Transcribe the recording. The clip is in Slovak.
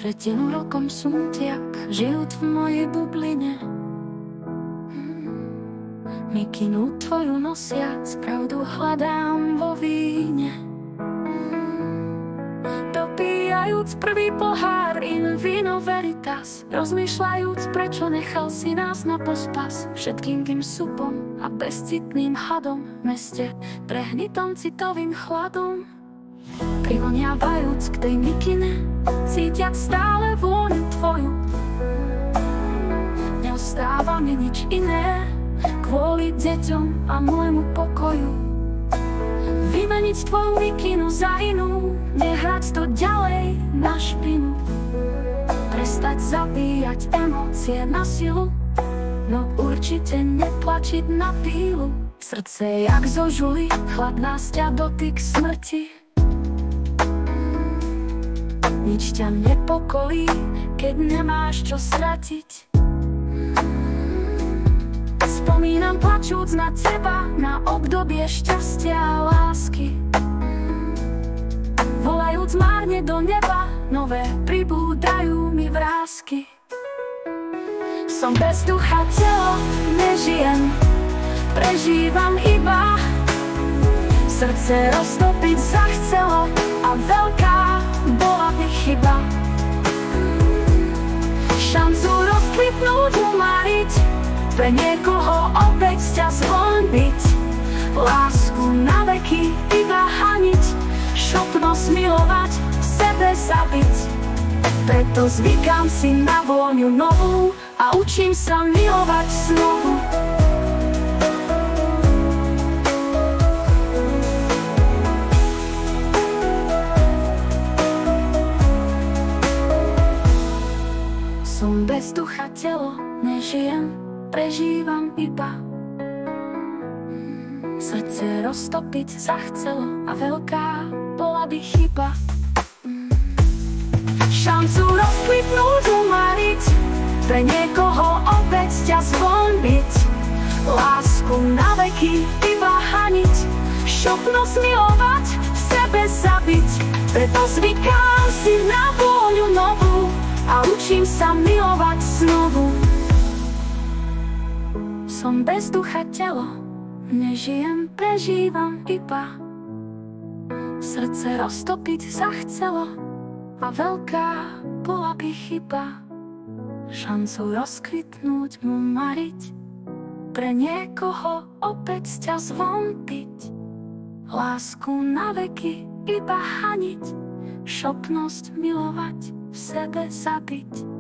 Tretinu rokom smutiak, žijúc v mojej bubline. Mikinu tvoju nosiac, pravdu hľadám vo víne. Dopíjajúc prvý pohár in vino veritas, rozmýšľajúc, prečo nechal si nás na pospas. Všetkým tým supom a bezcitným hadom v meste, prehnitom citovým chladom. Privoniavajúc k tej mikine, cítiac stále vôňu tvoju. Neostáva mi nič iné, kvôli deťom a môjmu pokoju. Vymeniť tvoju mikinu za inú, nehrať to ďalej na špinu. Prestať zabíjať emócie na silu, no určite neplačiť na pílu. Srdce jak zo žuly, chladná sťa dotyk smrti. Nič ťa nepokolí, keď nemáš čo stratiť. Spomínam plačúc na teba, na obdobie šťastia a lásky. Volajúc márne do neba, nové pribúdajú mi vrásky. Som bez ducha, telo, nežijem, prežívam iba. Srdce roztopiť zachcelo a veľká bola by chyba. Šancu rozkvitnúť, umariť, pre niekoho opäť ťa zvonbiť. Lásku na veky iba haniť, schopnosť milovať, v sebe zabiť. Preto zvykám si na vôňu novú a učím sa milovať znovu. Som bez ducha, telo, nežijem, prežívam iba. Srdce roztopiť zachcelo a veľká bola by chyba. Šancu rozkvitnúť, umariť, pre niekoho opäť ťa zvonbiť. Lásku na veky iba haniť, schopnosť milovať, v sebe zabiť. Preto zvykám si na vôňu novú a učím sa milovať znovu. Som bez ducha, telo, nežijem, prežívam iba. Srdce roztopiť zachcelo a veľká bola by chyba. Šancu rozkvitnúť mu mariť, pre niekoho opäť ťa zvonbiť. Lásku na veky iba haniť, schopnosť milovať, v sebe zabiť.